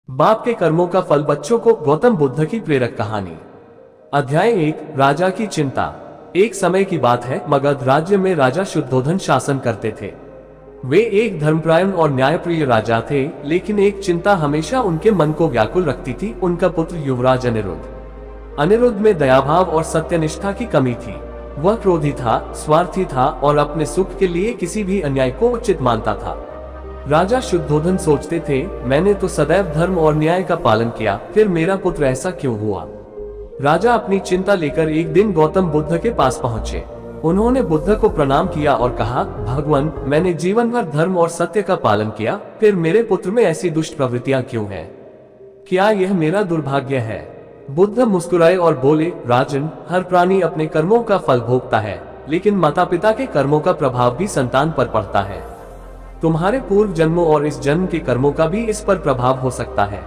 बाप के कर्मों का फल बच्चों को। गौतम बुद्ध की प्रेरक कहानी। अध्याय 1। राजा की चिंता। एक समय की बात है, मगध राज्य में राजा शुद्धोधन शासन करते थे। वे एक धर्मपरायण और न्यायप्रिय राजा थे, लेकिन एक चिंता हमेशा उनके मन को व्याकुल रखती थी, उनका पुत्र युवराज अनिरुद्ध। अनिरुद्ध में दयाभाव और सत्यनिष्ठा की कमी थी। वह क्रोधी था, स्वार्थी था और अपने सुख के लिए किसी भी अन्याय को उचित मानता था। राजा शुद्धोधन सोचते थे, मैंने तो सदैव धर्म और न्याय का पालन किया, फिर मेरा पुत्र ऐसा क्यों हुआ। राजा अपनी चिंता लेकर एक दिन गौतम बुद्ध के पास पहुंचे। उन्होंने बुद्ध को प्रणाम किया और कहा, भगवान, मैंने जीवन भर धर्म और सत्य का पालन किया, फिर मेरे पुत्र में ऐसी दुष्ट प्रवृत्तियां क्यों हैं? क्या यह मेरा दुर्भाग्य है? बुद्ध मुस्कुराए और बोले, राजन, हर प्राणी अपने कर्मों का फल भोगता है, लेकिन माता पिता के कर्मों का प्रभाव भी संतान पर पड़ता है। तुम्हारे पूर्व जन्मों और इस जन्म के कर्मों का भी इस पर प्रभाव हो सकता है।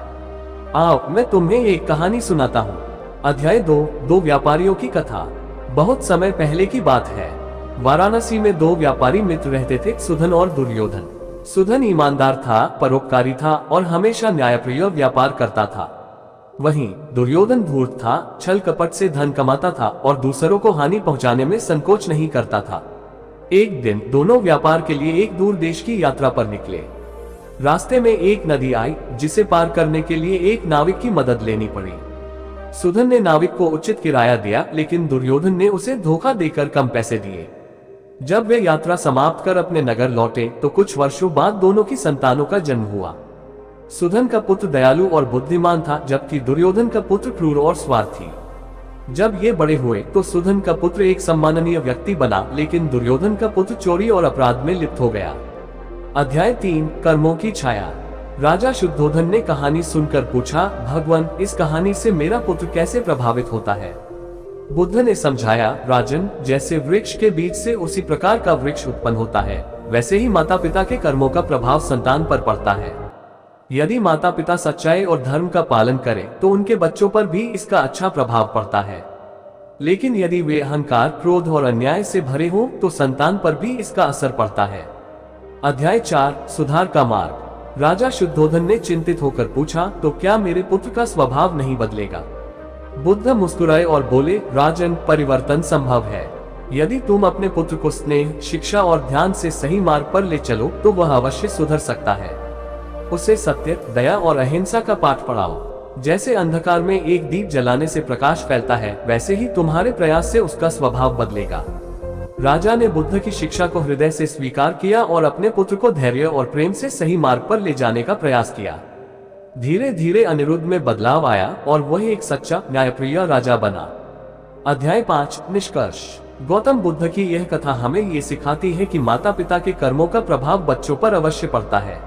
आओ, मैं तुम्हें एक कहानी सुनाता हूँ। अध्याय 2। दो व्यापारियों की कथा। बहुत समय पहले की बात है। वाराणसी में दो व्यापारी मित्र रहते थे, सुधन और दुर्योधन। सुधन ईमानदार था, परोपकारी था और हमेशा न्यायप्रिय व्यापार करता था। वहीं दुर्योधन धूर्त था, छल कपट से धन कमाता था और दूसरों को हानि पहुंचाने में संकोच नहीं करता था। एक दिन दोनों व्यापार के लिए एक दूर देश की यात्रा पर निकले। रास्ते में एक नदी आई, जिसे पार करने के लिए एक नाविक की मदद लेनी पड़ी। सुधन ने नाविक को उचित किराया दिया, लेकिन दुर्योधन ने उसे धोखा देकर कम पैसे दिए। जब वे यात्रा समाप्त कर अपने नगर लौटे तो कुछ वर्षों बाद दोनों की संतानों का जन्म हुआ। सुधन का पुत्र दयालु और बुद्धिमान था, जबकि दुर्योधन का पुत्र क्रूर और स्वार्थी। जब ये बड़े हुए तो सुधन का पुत्र एक सम्माननीय व्यक्ति बना, लेकिन दुर्योधन का पुत्र चोरी और अपराध में लिप्त हो गया। अध्याय 3। कर्मों की छाया। राजा शुद्धोधन ने कहानी सुनकर पूछा, भगवान, इस कहानी से मेरा पुत्र कैसे प्रभावित होता है? बुद्ध ने समझाया, राजन, जैसे वृक्ष के बीज से उसी प्रकार का वृक्ष उत्पन्न होता है, वैसे ही माता पिता के कर्मों का प्रभाव संतान पर पड़ता है। यदि माता पिता सच्चाई और धर्म का पालन करें तो उनके बच्चों पर भी इसका अच्छा प्रभाव पड़ता है, लेकिन यदि वे अहंकार, क्रोध और अन्याय से भरे हों तो संतान पर भी इसका असर पड़ता है। अध्याय 4। सुधार का मार्ग। राजा शुद्धोधन ने चिंतित होकर पूछा, तो क्या मेरे पुत्र का स्वभाव नहीं बदलेगा? बुद्ध मुस्कुराए और बोले, राजन, परिवर्तन संभव है। यदि तुम अपने पुत्र को स्नेह, शिक्षा और ध्यान से सही मार्ग पर ले चलो तो वह अवश्य सुधर सकता है। उसे सत्य, दया और अहिंसा का पाठ पढ़ाओ। जैसे अंधकार में एक दीप जलाने से प्रकाश फैलता है, वैसे ही तुम्हारे प्रयास से उसका स्वभाव बदलेगा। राजा ने बुद्ध की शिक्षा को हृदय से स्वीकार किया और अपने पुत्र को धैर्य और प्रेम से सही मार्ग पर ले जाने का प्रयास किया। धीरे धीरे अनिरुद्ध में बदलाव आया और वह एक सच्चा, न्यायप्रिय राजा बना। अध्याय 5। निष्कर्ष। गौतम बुद्ध की यह कथा हमें ये सिखाती है कि माता पिता के कर्मों का प्रभाव बच्चों पर अवश्य पड़ता है।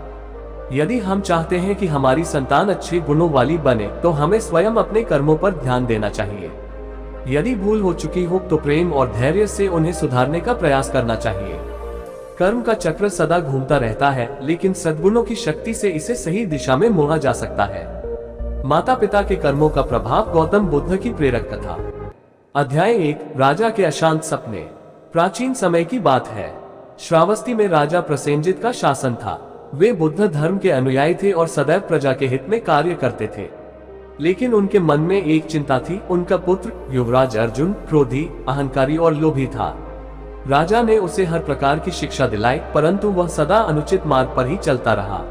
यदि हम चाहते हैं कि हमारी संतान अच्छे गुणों वाली बने तो हमें स्वयं अपने कर्मों पर ध्यान देना चाहिए। यदि भूल हो चुकी हो तो प्रेम और धैर्य से उन्हें सुधारने का प्रयास करना चाहिए। कर्म का चक्र सदा घूमता रहता है, लेकिन सद्गुणों की शक्ति से इसे सही दिशा में मोड़ा जा सकता है। माता पिता के कर्मों का प्रभाव। गौतम बुद्ध की प्रेरक कथा। अध्याय 1। राजा के अशांत सपने। प्राचीन समय की बात है। श्रावस्ती में राजा प्रसेनजित का शासन था। वे बुद्ध धर्म के अनुयायी थे और सदैव प्रजा के हित में कार्य करते थे, लेकिन उनके मन में एक चिंता थी। उनका पुत्र युवराज अर्जुन क्रोधी, अहंकारी और लोभी था। राजा ने उसे हर प्रकार की शिक्षा दिलाई, परंतु वह सदा अनुचित मार्ग पर ही चलता रहा।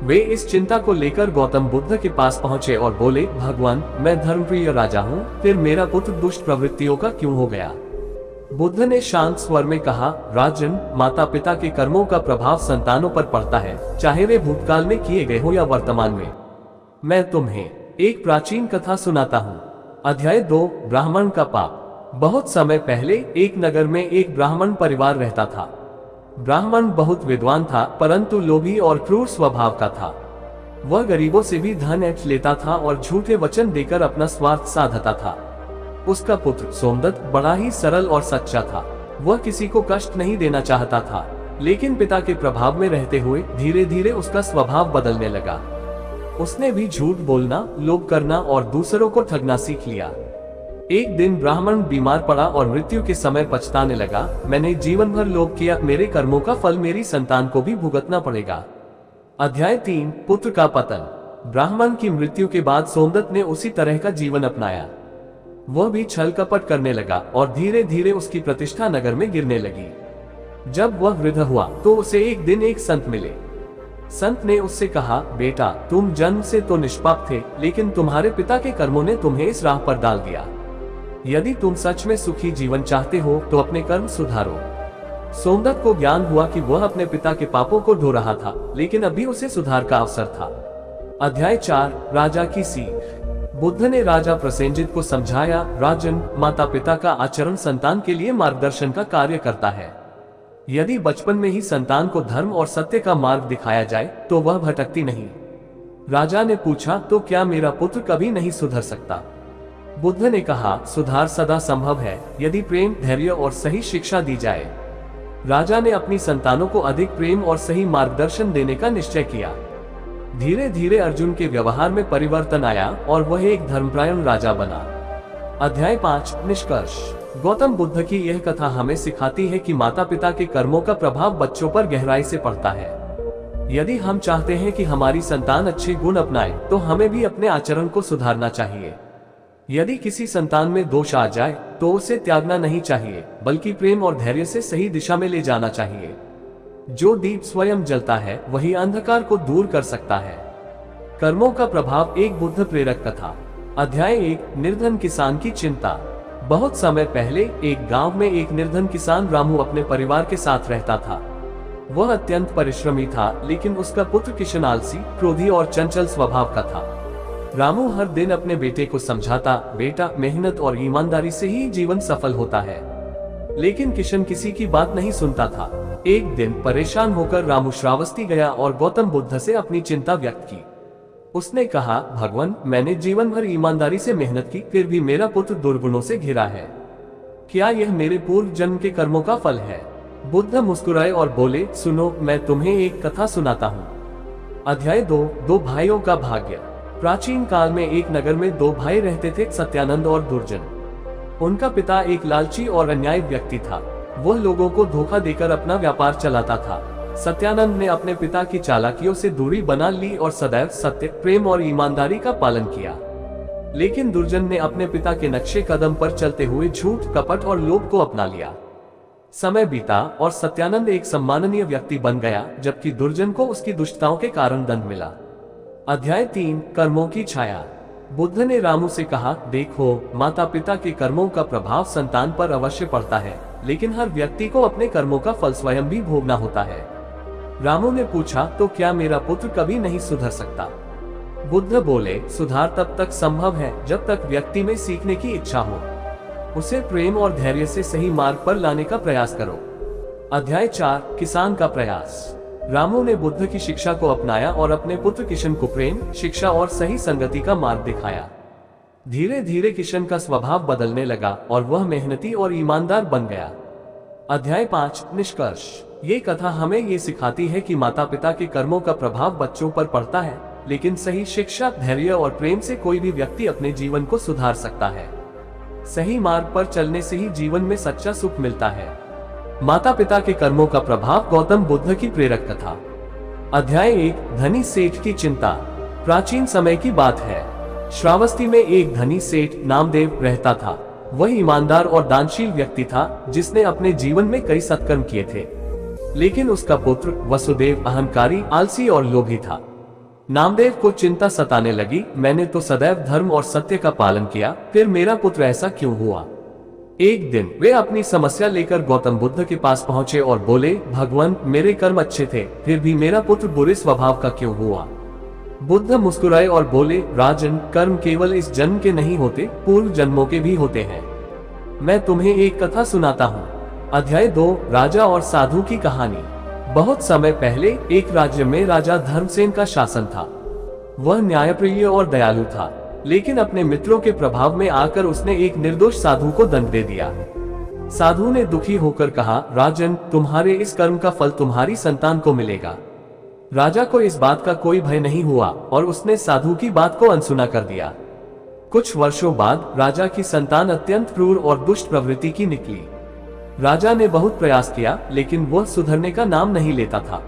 वे इस चिंता को लेकर गौतम बुद्ध के पास पहुंचे और बोले, भगवान, मैं धर्मप्रिय राजा हूँ, फिर मेरा पुत्र दुष्ट प्रवृत्तियों का क्यों हो गया? बुद्ध ने शांत स्वर में कहा, राजन, माता पिता के कर्मों का प्रभाव संतानों पर पड़ता है, चाहे वे भूतकाल में किए गए हो या वर्तमान में। मैं तुम्हें एक प्राचीन कथा सुनाता हूँ। अध्याय 2। ब्राह्मण का पाप। बहुत समय पहले एक नगर में एक ब्राह्मण परिवार रहता था। ब्राह्मण बहुत विद्वान था, परंतु लोभी और क्रूर स्वभाव का था। वह गरीबों से भी धन ऐंठ लेता था और झूठे वचन देकर अपना स्वार्थ साधता था। उसका पुत्र सोमदत्त बड़ा ही सरल और सच्चा था। वह किसी को कष्ट नहीं देना चाहता था, लेकिन पिता के प्रभाव में रहते हुए धीरे धीरे उसका स्वभाव बदलने लगा। उसने भी झूठ बोलना, लोभ करना और दूसरों को ठगना सीख लिया। एक दिन ब्राह्मण बीमार पड़ा और मृत्यु के समय पछताने लगा, मैंने जीवन भर लोभ किया, मेरे कर्मों का फल मेरी संतान को भी भुगतना पड़ेगा। अध्याय 3। पुत्र का पतन। ब्राह्मण की मृत्यु के बाद सोमदत्त ने उसी तरह का जीवन अपनाया। वह भी छल कपट करने लगा और धीरे धीरे उसकी प्रतिष्ठा नगर में गिरने लगी। जब वह वृद्ध हुआ तो उसे एक दिन एक संत मिले। संत ने उससे कहा, बेटा, तुम जन्म से तो निष्पाप थे, लेकिन तुम्हारे पिता के कर्मों ने तुम्हें इस राह पर डाल दिया। यदि तुम सच में सुखी जीवन चाहते हो तो अपने कर्म सुधारो। सोमदत्त को ज्ञान हुआ कि वह अपने पिता के पापों को ढो रहा था, लेकिन अभी उसे सुधार का अवसर था। अध्याय 4, राजा की सीख। बुद्ध ने राजा प्रसेनजित को समझाया, राजन, माता पिता का आचरण संतान के लिए मार्गदर्शन का कार्य करता है। यदि बचपन में ही संतान को धर्म और सत्य का मार्ग दिखाया जाए तो वह भटकती नहीं। राजा ने पूछा, तो क्या मेरा पुत्र कभी नहीं सुधर सकता? बुद्ध ने कहा, सुधार सदा संभव है, यदि प्रेम, धैर्य और सही शिक्षा दी जाए। राजा ने अपनी संतानों को अधिक प्रेम और सही मार्गदर्शन देने का निश्चय किया। धीरे धीरे अर्जुन के व्यवहार में परिवर्तन आया और वह एक धर्मपरायण राजा बना। अध्याय 5, निष्कर्ष। गौतम बुद्ध की यह कथा हमें सिखाती है कि माता पिता के कर्मों का प्रभाव बच्चों पर गहराई से पड़ता है। यदि हम चाहते हैं कि हमारी संतान अच्छे गुण अपनाए तो हमें भी अपने आचरण को सुधारना चाहिए। यदि किसी संतान में दोष आ जाए तो उसे त्यागना नहीं चाहिए, बल्कि प्रेम और धैर्य से सही दिशा में ले जाना चाहिए। जो दीप स्वयं जलता है वही अंधकार को दूर कर सकता है। कर्मों का प्रभाव, एक बुद्ध प्रेरक कथा। अध्याय 1, निर्धन किसान की चिंता। बहुत समय पहले एक गांव में एक निर्धन किसान रामू अपने परिवार के साथ रहता था। वह अत्यंत परिश्रमी था, लेकिन उसका पुत्र किशन आलसी, क्रोधी और चंचल स्वभाव का था। रामू हर दिन अपने बेटे को समझाता, बेटा, मेहनत और ईमानदारी से ही जीवन सफल होता है। लेकिन किशन किसी की बात नहीं सुनता था। एक दिन परेशान होकर रामू श्रावस्ती गया और गौतम बुद्ध से अपनी चिंता व्यक्त की। उसने कहा, भगवान, मैंने जीवन भर ईमानदारी से मेहनत की, फिर भी मेरा पुत्र दुर्गुणों से घिरा है। क्या यह मेरे पूर्व जन्म के कर्मों का फल है? बुद्ध मुस्कुराए और बोले, सुनो, मैं तुम्हें एक कथा सुनाता हूँ। अध्याय 2, दो भाइयों का भाग्य। प्राचीन काल में एक नगर में दो भाई रहते थे, सत्यानंद और दुर्जन। उनका पिता एक लालची और अन्यायी व्यक्ति था। वह लोगों को धोखा देकर अपना व्यापार चलाता था। सत्यानंद ने अपने पिता की चालाकियों से दूरी बना ली और सदैव सत्य, प्रेम और ईमानदारी का पालन किया। लेकिन दुर्जन ने अपने पिता के नक्शे कदम पर चलते हुए झूठ, कपट और लोभ को अपना लिया। समय बीता और सत्यानंद एक सम्माननीय व्यक्ति बन गया, जबकि दुर्जन को उसकी दुष्टताओं के कारण दंड मिला। अध्याय 3, कर्मों की छाया। बुद्ध ने रामू से कहा, देखो, माता पिता के कर्मों का प्रभाव संतान पर अवश्य पड़ता है, लेकिन हर व्यक्ति को अपने कर्मों का फल स्वयं भी भोगना होता है। रामू ने पूछा, तो क्या मेरा पुत्र कभी नहीं सुधर सकता? बुद्ध बोले, सुधार तब तक संभव है जब तक व्यक्ति में सीखने की इच्छा हो। उसे प्रेम और धैर्य से सही मार्ग पर लाने का प्रयास करो। अध्याय 4, किसान का प्रयास। रामू ने बुद्ध की शिक्षा को अपनाया और अपने पुत्र किशन को प्रेम, शिक्षा और सही संगति का मार्ग दिखाया। धीरे धीरे किशन का स्वभाव बदलने लगा और वह मेहनती और ईमानदार बन गया। अध्याय 5, निष्कर्ष। ये कथा हमें ये सिखाती है कि माता पिता के कर्मों का प्रभाव बच्चों पर पड़ता है, लेकिन सही शिक्षा, धैर्य और प्रेम से कोई भी व्यक्ति अपने जीवन को सुधार सकता है। सही मार्ग पर चलने से ही जीवन में सच्चा सुख मिलता है। माता पिता के कर्मों का प्रभाव, गौतम बुद्ध की प्रेरक कथा। अध्याय 1, धनी सेठ की चिंता। प्राचीन समय की बात है। श्रावस्ती में एक धनी सेठ नामदेव रहता था। वह ईमानदार और दानशील व्यक्ति था, जिसने अपने जीवन में कई सत्कर्म किए थे। लेकिन उसका पुत्र वसुदेव अहंकारी, आलसी और लोभी था। नामदेव को चिंता सताने लगी, मैंने तो सदैव धर्म और सत्य का पालन किया, फिर मेरा पुत्र ऐसा क्यों हुआ? एक दिन वे अपनी समस्या लेकर गौतम बुद्ध के पास पहुंचे और बोले, भगवान, मेरे कर्म अच्छे थे, फिर भी मेरा पुत्र बुरे स्वभाव का क्यों हुआ? बुद्ध मुस्कुराए और बोले, राजन, कर्म केवल इस जन्म के नहीं होते, पूर्व जन्मों के भी होते हैं। मैं तुम्हें एक कथा सुनाता हूँ। अध्याय 2, राजा और साधु की कहानी। बहुत समय पहले एक राज्य में राजा धर्मसेन का शासन था। वह न्यायप्रिय और दयालु था, लेकिन अपने मित्रों के प्रभाव में आकर उसने एक निर्दोष साधु को दंड दे दिया। साधु ने दुखी होकर कहा, राजन, तुम्हारे इस कर्म का फल तुम्हारी संतान को मिलेगा। राजा को इस बात का कोई भय नहीं हुआ और उसने साधु की बात को अनसुना कर दिया। कुछ वर्षों बाद राजा की संतान अत्यंत क्रूर और दुष्ट प्रवृत्ति की निकली। राजा ने बहुत प्रयास किया, लेकिन वह सुधरने का नाम नहीं लेता था।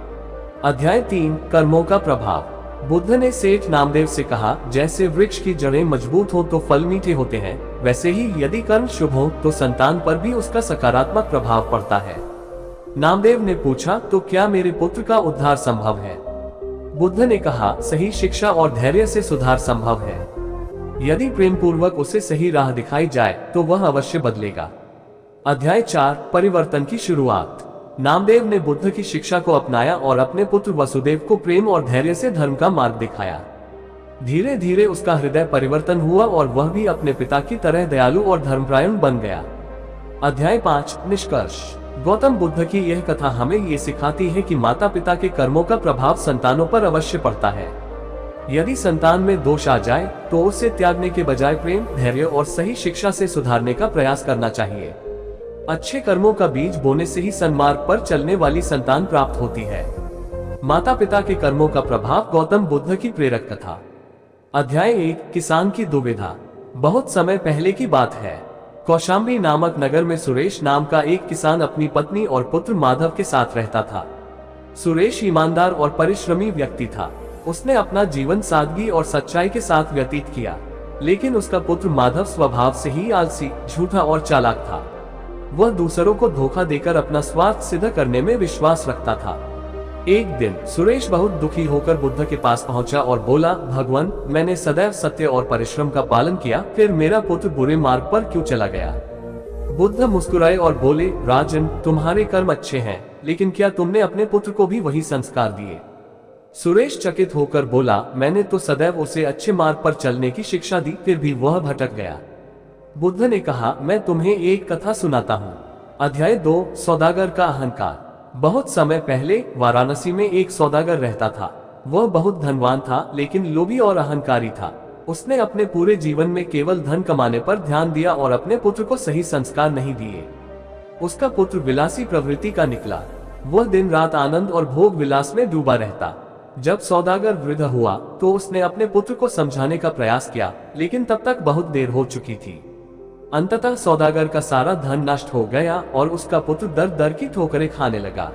अध्याय 3, कर्मों का प्रभाव। बुद्ध ने सेठ नामदेव से कहा, जैसे वृक्ष की जड़ें मजबूत हो तो फल मीठे होते हैं, वैसे ही यदि कर्म शुभ हो तो संतान पर भी उसका सकारात्मक प्रभाव पड़ता है। नामदेव ने पूछा, तो क्या मेरे पुत्र का उद्धार संभव है? बुद्ध ने कहा, सही शिक्षा और धैर्य से सुधार संभव है। यदि प्रेम पूर्वक उसे सही राह दिखाई जाए तो वह अवश्य बदलेगा। अध्याय 4, परिवर्तन की शुरुआत। नामदेव ने बुद्ध की शिक्षा को अपनाया और अपने पुत्र वसुदेव को प्रेम और धैर्य से धर्म का मार्ग दिखाया। धीरे धीरे उसका हृदय परिवर्तन हुआ और वह भी अपने पिता की तरह दयालु और धर्मपरायण बन गया। अध्याय 5, निष्कर्ष। गौतम बुद्ध की यह कथा हमें ये सिखाती है कि माता पिता के कर्मों का प्रभाव संतानों पर अवश्य पड़ता है। यदि संतान में दोष आ जाए तो उसे त्यागने के बजाय प्रेम, धैर्य और सही शिक्षा से सुधारने का प्रयास करना चाहिए। अच्छे कर्मों का बीज बोने से ही सन्मार्ग पर चलने वाली संतान प्राप्त होती है। माता पिता के कर्मों का प्रभाव, गौतम बुद्ध की प्रेरक कथा। अध्याय 1, किसान की दुविधा। बहुत समय पहले की बात है। कौशाम्बी नामक नगर में सुरेश नाम का एक किसान अपनी पत्नी और पुत्र माधव के साथ रहता था। सुरेश ईमानदार और परिश्रमी व्यक्ति था। उसने अपना जीवन सादगी और सच्चाई के साथ व्यतीत किया, लेकिन उसका पुत्र माधव स्वभाव से ही आलसी, झूठा और चालाक था। वह दूसरों को धोखा देकर अपना स्वार्थ सिद्ध करने में विश्वास रखता था। एक दिन सुरेश बहुत दुखी होकर बुद्ध के पास पहुंचा और बोला, भगवान, मैंने सदैव सत्य और परिश्रम का पालन किया, फिर मेरा पुत्र बुरे मार्ग पर क्यों चला गया? बुद्ध मुस्कुराए और बोले, राजन, तुम्हारे कर्म अच्छे हैं, लेकिन क्या तुमने अपने पुत्र को भी वही संस्कार दिए? सुरेश चकित होकर बोला, मैंने तो सदैव उसे अच्छे मार्ग पर चलने की शिक्षा दी, फिर भी वह भटक गया। बुद्ध ने कहा, मैं तुम्हें एक कथा सुनाता हूँ। अध्याय 2, सौदागर का अहंकार। बहुत समय पहले वाराणसी में एक सौदागर रहता था। वह बहुत धनवान था, लेकिन लोभी और अहंकारी था। उसने अपने पूरे जीवन में केवल धन कमाने पर ध्यान दिया और अपने पुत्र को सही संस्कार नहीं दिए। उसका पुत्र विलासी प्रवृत्ति का निकला। वह दिन रात आनंद और भोग विलास में डूबा रहता। जब सौदागर वृद्ध हुआ तो उसने अपने पुत्र को समझाने का प्रयास किया, लेकिन तब तक बहुत देर हो चुकी थी। अंततः सौदागर का सारा धन नष्ट हो गया और उसका पुत्र दर दर की ठोकरें खाने लगा।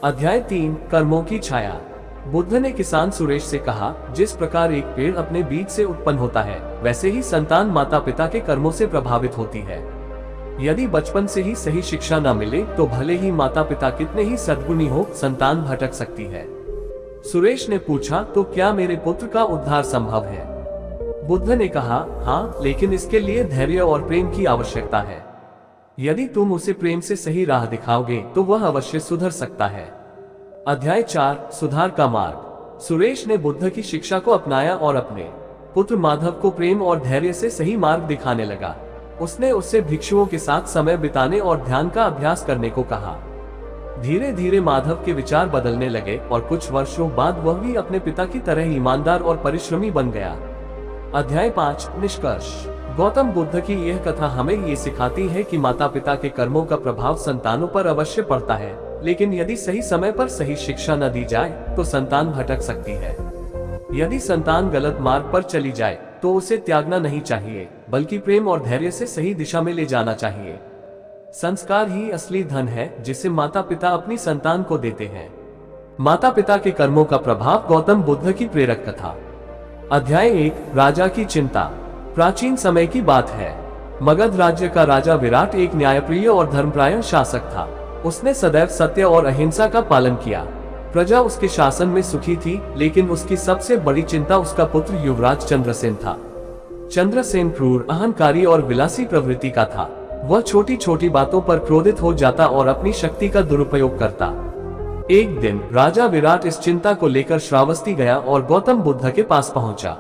अध्याय 3, कर्मों की छाया। बुद्ध ने किसान सुरेश से कहा, जिस प्रकार एक पेड़ अपने बीज से उत्पन्न होता है, वैसे ही संतान माता पिता के कर्मों से प्रभावित होती है। यदि बचपन से ही सही शिक्षा न मिले तो भले ही माता पिता कितने ही सद्गुणी हो, संतान भटक सकती है। सुरेश ने पूछा, तो क्या मेरे पुत्र का उद्धार संभव है? बुद्ध ने कहा, हाँ, लेकिन इसके लिए धैर्य और प्रेम की आवश्यकता है। यदि तुम उसे प्रेम से सही राह दिखाओगे तो वह अवश्य सुधर सकता है। अध्याय 4, सुधार का मार्ग। सुरेश ने बुद्ध की शिक्षा को अपनाया और अपने पुत्र माधव को प्रेम और धैर्य से सही मार्ग दिखाने लगा। उसने उससे भिक्षुओं के साथ समय बिताने और ध्यान का अभ्यास करने को कहा। धीरे धीरे माधव के विचार बदलने लगे और कुछ वर्षों बाद वह भी अपने पिता की तरह ईमानदार और परिश्रमी बन गया। अध्याय 5, निष्कर्ष। गौतम बुद्ध की यह कथा हमें ये सिखाती है कि माता पिता के कर्मों का प्रभाव संतानों पर अवश्य पड़ता है, लेकिन यदि सही समय पर सही शिक्षा न दी जाए तो संतान भटक सकती है। यदि संतान गलत मार्ग पर चली जाए तो उसे त्यागना नहीं चाहिए, बल्कि प्रेम और धैर्य से सही दिशा में ले जाना चाहिए। संस्कार ही असली धन है जिसे माता पिता अपनी संतान को देते हैं। माता पिता के कर्मों का प्रभाव, गौतम बुद्ध की प्रेरक कथा। अध्याय 1, राजा की चिंता। प्राचीन समय की बात है। मगध राज्य का राजा विराट एक न्यायप्रिय और धर्मपरायण शासक था। उसने सदैव सत्य और अहिंसा का पालन किया। प्रजा उसके शासन में सुखी थी, लेकिन उसकी सबसे बड़ी चिंता उसका पुत्र युवराज चंद्रसेन था। चंद्रसेन क्रूर, अहंकारी और विलासी प्रवृत्ति का था। वह छोटी छोटी बातों पर क्रोधित हो जाता और अपनी शक्ति का दुरुपयोग करता। एक दिन राजा विराट इस चिंता को लेकर श्रावस्ती गया और गौतम बुद्ध के पास पहुंचा।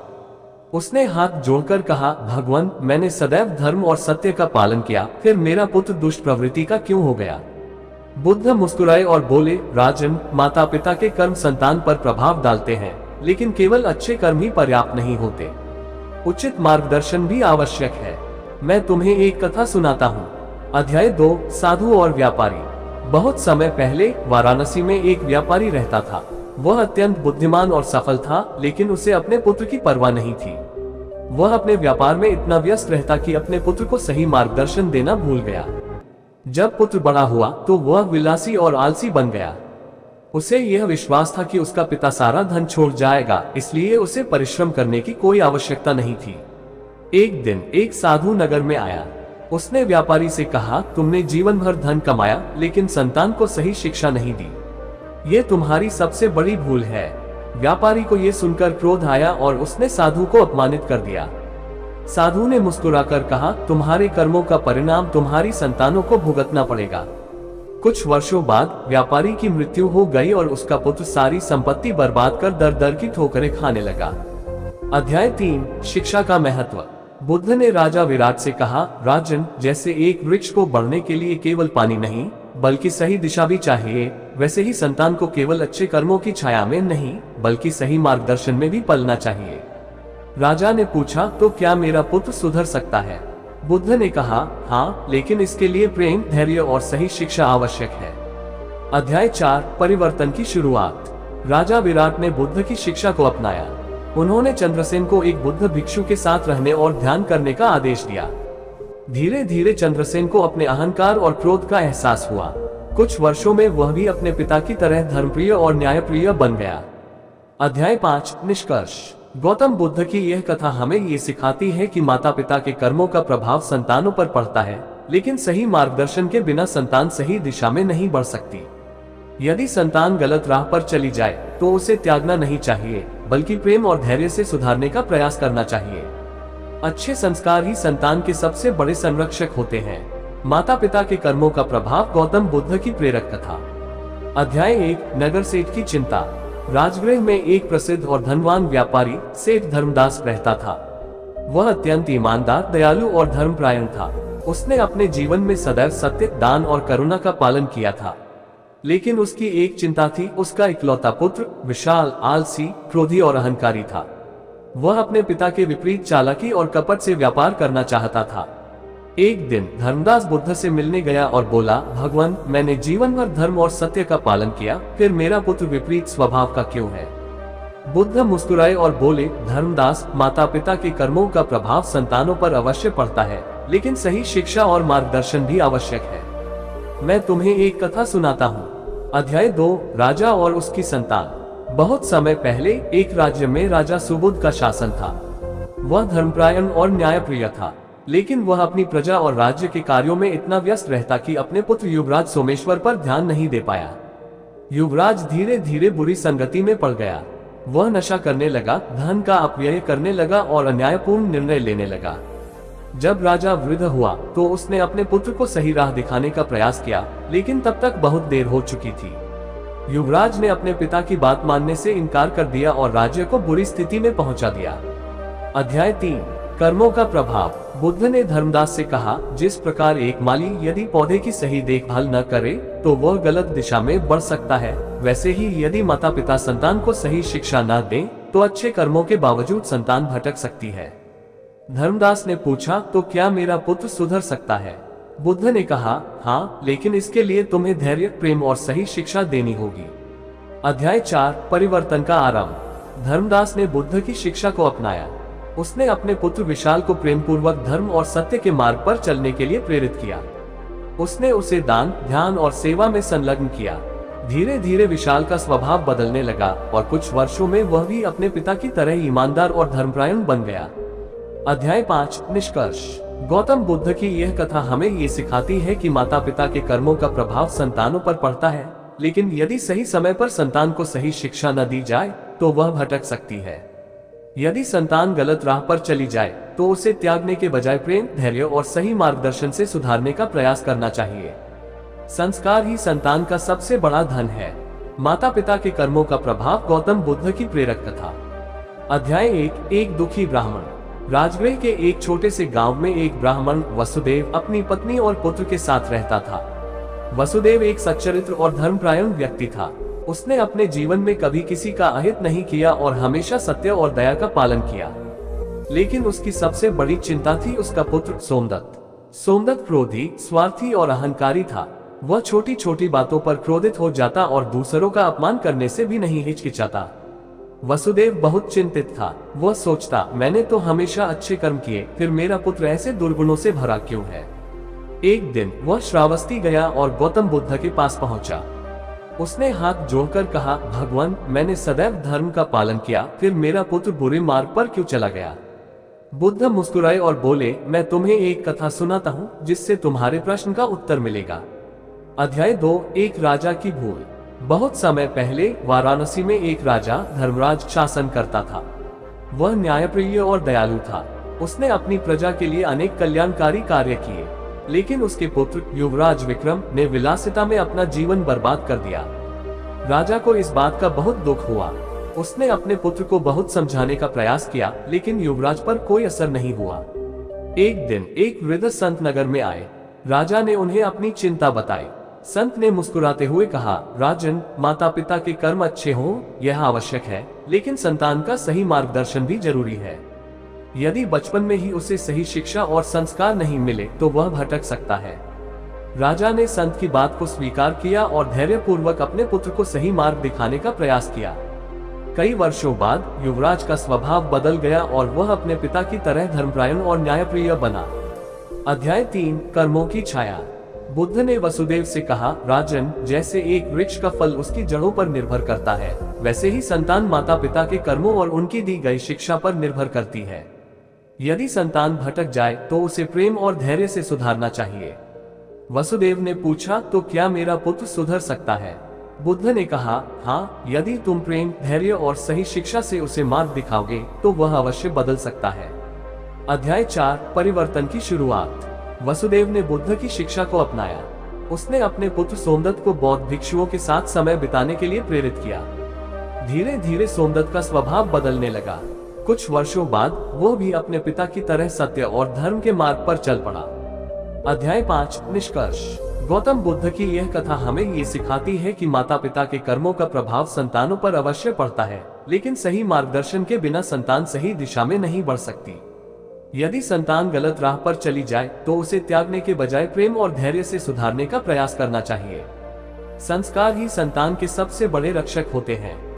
उसने हाथ जोड़कर कहा, भगवान, मैंने सदैव धर्म और सत्य का पालन किया, फिर मेरा पुत्र दुष्ट प्रवृत्ति का क्यों हो गया? बुद्ध मुस्कुराए और बोले, राजन, माता पिता के कर्म संतान पर प्रभाव डालते हैं, लेकिन केवल अच्छे कर्म ही पर्याप्त नहीं होते। उचित मार्गदर्शन भी आवश्यक है। मैं तुम्हें एक कथा सुनाता हूँ। अध्याय 2, साधु और व्यापारी। बहुत समय पहले वाराणसी में एक व्यापारी रहता था। वह अत्यंत बुद्धिमान और सफल था, लेकिन उसे अपने पुत्र की परवाह नहीं थी। वह अपने व्यापार में इतना व्यस्त रहता कि अपने पुत्र को सही मार्गदर्शन देना भूल गया। जब पुत्र बड़ा हुआ तो वह विलासी और आलसी बन गया। उसे यह विश्वास था कि उसका पिता सारा धन छोड़ जाएगा, इसलिए उसे परिश्रम करने की कोई आवश्यकता नहीं थी। एक दिन एक साधु नगर में आया। उसने व्यापारी से कहा, तुमने जीवन भर धन कमाया लेकिन संतान को सही शिक्षा नहीं दी। ये तुम्हारी सबसे बड़ी भूल है। व्यापारी को यह सुनकर क्रोध आया और उसने साधु को अपमानित कर दिया। साधु ने मुस्कुराकर कहा, तुम्हारे कर्मों का परिणाम तुम्हारी संतानों को भुगतना पड़ेगा। कुछ वर्षों बाद व्यापारी की मृत्यु हो गई और उसका पुत्र सारी संपत्ति बर्बाद कर दर दर की ठोकरें खाने लगा। अध्याय 3, शिक्षा का महत्व। बुद्ध ने राजा विराट से कहा, राजन, जैसे एक वृक्ष को बढ़ने के लिए केवल पानी नहीं बल्कि सही दिशा भी चाहिए, वैसे ही संतान को केवल अच्छे कर्मों की छाया में नहीं बल्कि सही मार्गदर्शन में भी पलना चाहिए। राजा ने पूछा, तो क्या मेरा पुत्र सुधर सकता है? बुद्ध ने कहा, हाँ, लेकिन इसके लिए प्रेम, धैर्य और सही शिक्षा आवश्यक है। अध्याय 4, परिवर्तन की शुरुआत। राजा विराट ने बुद्ध की शिक्षा को अपनाया। उन्होंने चंद्रसेन को एक बुद्ध भिक्षु के साथ रहने और ध्यान करने का आदेश दिया। धीरे धीरे चंद्रसेन को अपने अहंकार और क्रोध का एहसास हुआ। कुछ वर्षों में वह भी अपने पिता की तरह धर्मप्रिय और न्यायप्रिय बन गया। अध्याय 5, निष्कर्ष। गौतम बुद्ध की यह कथा हमें ये सिखाती है कि माता पिता के कर्मों का प्रभाव संतानों पर पड़ता है, लेकिन सही मार्गदर्शन के बिना संतान सही दिशा में नहीं बढ़ सकती। यदि संतान गलत राह पर चली जाए तो उसे त्यागना नहीं चाहिए, बल्कि प्रेम और धैर्य से सुधारने का प्रयास करना चाहिए। अच्छे संस्कार ही संतान के सबसे बड़े संरक्षक होते हैं। माता पिता के कर्मों का प्रभाव। गौतम बुद्ध की प्रेरक कथा। अध्याय 1, नगर सेठ की चिंता। राजगृह में एक प्रसिद्ध और धनवान व्यापारी सेठ धर्मदास रहता था। वह अत्यंत ईमानदार, दयालु और धर्मपरायण था। उसने अपने जीवन में सदैव सत्य, दान और करुणा का पालन किया था। लेकिन उसकी एक चिंता थी, उसका इकलौता पुत्र विशाल, आलसी, क्रोधी और अहंकारी था। वह अपने पिता के विपरीत चालाकी और कपट से व्यापार करना चाहता था। एक दिन धर्मदास बुद्ध से मिलने गया और बोला, भगवान, मैंने जीवन भर धर्म और सत्य का पालन किया, फिर मेरा पुत्र विपरीत स्वभाव का क्यों है? बुद्ध मुस्कुराए और बोले, धर्मदास, माता पिता के कर्मों का प्रभाव संतानों पर अवश्य पड़ता है, लेकिन सही शिक्षा और मार्गदर्शन भी आवश्यक है। मैं तुम्हें एक कथा सुनाता हूँ। अध्याय 2, राजा और उसकी संतान। बहुत समय पहले एक राज्य में राजा सुबुध का शासन था। वह धर्मपरायण और न्यायप्रिय था, लेकिन वह अपनी प्रजा और राज्य के कार्यों में इतना व्यस्त रहता कि अपने पुत्र युवराज सोमेश्वर पर ध्यान नहीं दे पाया। युवराज धीरे धीरे बुरी संगति में पड़ गया। वह नशा करने लगा, धन का अपव्यय करने लगा और अन्यायपूर्ण निर्णय लेने लगा। जब राजा वृद्ध हुआ तो उसने अपने पुत्र को सही राह दिखाने का प्रयास किया, लेकिन तब तक बहुत देर हो चुकी थी। युवराज ने अपने पिता की बात मानने से इनकार कर दिया और राज्य को बुरी स्थिति में पहुंचा दिया। अध्याय 3, कर्मों का प्रभाव। बुद्ध ने धर्मदास से कहा, जिस प्रकार एक माली यदि पौधे की सही देखभाल न करे तो वह गलत दिशा में बढ़ सकता है, वैसे ही यदि माता पिता संतान को सही शिक्षा न दें तो अच्छे कर्मों के बावजूद संतान भटक सकती है। धर्मदास ने पूछा, तो क्या मेरा पुत्र सुधर सकता है? बुद्ध ने कहा, हाँ, लेकिन इसके लिए तुम्हें धैर्य, प्रेम और सही शिक्षा देनी होगी। अध्याय 4, परिवर्तन का आरंभ। धर्मदास ने बुद्ध की शिक्षा को अपनाया। उसने अपने पुत्र विशाल को प्रेम पूर्वक धर्म और सत्य के मार्ग पर चलने के लिए प्रेरित किया। उसने उसे दान, ध्यान और सेवा में संलग्न किया। धीरे धीरे विशाल का स्वभाव बदलने लगा और कुछ वर्षों में वह भी अपने पिता की तरह ईमानदार और धर्मपरायण बन गया। अध्याय 5, निष्कर्ष। गौतम बुद्ध की यह कथा हमें ये सिखाती है कि माता पिता के कर्मों का प्रभाव संतानों पर पड़ता है, लेकिन यदि सही समय पर संतान को सही शिक्षा न दी जाए तो वह भटक सकती है। यदि संतान गलत राह पर चली जाए तो उसे त्यागने के बजाय प्रेम, धैर्य और सही मार्गदर्शन से सुधारने का प्रयास करना चाहिए। संस्कार ही संतान का सबसे बड़ा धन है। माता पिता के कर्मों का प्रभाव। गौतम बुद्ध की प्रेरक कथा। अध्याय 1, एक दुखी ब्राह्मण। राजगृह के एक छोटे से गांव में एक ब्राह्मण वसुदेव अपनी पत्नी और पुत्र के साथ रहता था। वसुदेव एक सच्चरित्र और धर्मपरायण व्यक्ति था। उसने अपने जीवन में कभी किसी का अहित नहीं किया और हमेशा सत्य और दया का पालन किया। लेकिन उसकी सबसे बड़ी चिंता थी उसका पुत्र सोमदत्त। सोमदत्त क्रोधी, स्वार्थी और अहंकारी था। वह छोटी छोटी बातों पर क्रोधित हो जाता और दूसरों का अपमान करने से भी नहीं हिचकिचाता। वसुदेव बहुत चिंतित था। वह सोचता, मैंने तो हमेशा अच्छे कर्म किए, फिर मेरा पुत्र ऐसे दुर्गुणों से भरा क्यों है? एक दिन वह श्रावस्ती गया और गौतम बुद्ध के पास पहुंचा। उसने हाथ जोड़कर कहा, भगवान, मैंने सदैव धर्म का पालन किया, फिर मेरा पुत्र बुरे मार्ग पर क्यों चला गया? बुद्ध मुस्कुराए और बोले, मैं तुम्हें एक कथा सुनाता हूँ जिससे तुम्हारे प्रश्न का उत्तर मिलेगा। अध्याय 2, एक राजा की भूल। बहुत समय पहले वाराणसी में एक राजा धर्मराज शासन करता था। वह न्यायप्रिय और दयालु था। उसने अपनी प्रजा के लिए अनेक कल्याणकारी कार्य किए, लेकिन उसके पुत्र युवराज विक्रम ने विलासिता में अपना जीवन बर्बाद कर दिया। राजा को इस बात का बहुत दुख हुआ। उसने अपने पुत्र को बहुत समझाने का प्रयास किया, लेकिन युवराज पर कोई असर नहीं हुआ। एक दिन एक वृद्ध संत नगर में आए। राजा ने उन्हें अपनी चिंता बताई। संत ने मुस्कुराते हुए कहा, राजन, माता पिता के कर्म अच्छे हों यह आवश्यक है, लेकिन संतान का सही मार्गदर्शन भी जरूरी है। यदि बचपन में ही उसे सही शिक्षा और संस्कार नहीं मिले तो वह भटक सकता है। राजा ने संत की बात को स्वीकार किया और धैर्यपूर्वक अपने पुत्र को सही मार्ग दिखाने का प्रयास किया। कई वर्षों बाद युवराज का स्वभाव बदल गया और वह अपने पिता की तरह धर्मपरायण और न्यायप्रिय बना। अध्याय 3, कर्मों की छाया। बुद्ध ने वसुदेव से कहा, राजन, जैसे एक वृक्ष का फल उसकी जड़ों पर निर्भर करता है, वैसे ही संतान माता पिता के कर्मों और उनकी दी गई शिक्षा पर निर्भर करती है। यदि संतान भटक जाए तो उसे प्रेम और धैर्य से सुधारना चाहिए। वसुदेव ने पूछा, तो क्या मेरा पुत्र सुधर सकता है? बुद्ध ने कहा, हाँ, यदि तुम प्रेम, धैर्य और सही शिक्षा से उसे मार्ग दिखाओगे तो वह अवश्य बदल सकता है। अध्याय 4, परिवर्तन की शुरुआत। वसुदेव ने बुद्ध की शिक्षा को अपनाया। उसने अपने पुत्र सोमदत्त को बौद्ध भिक्षुओं के साथ समय बिताने के लिए प्रेरित किया। धीरे धीरे सोमदत्त का स्वभाव बदलने लगा। कुछ वर्षों बाद वो भी अपने पिता की तरह सत्य और धर्म के मार्ग पर चल पड़ा। अध्याय 5, निष्कर्ष। गौतम बुद्ध की यह कथा हमें ये सिखाती है कि माता पिता के कर्मों का प्रभाव संतानों पर अवश्य पड़ता है, लेकिन सही मार्गदर्शन के बिना संतान सही दिशा में नहीं बढ़ सकती। यदि संतान गलत राह पर चली जाए तो उसे त्यागने के बजाय प्रेम और धैर्य से सुधारने का प्रयास करना चाहिए। संस्कार ही संतान के सबसे बड़े रक्षक होते हैं।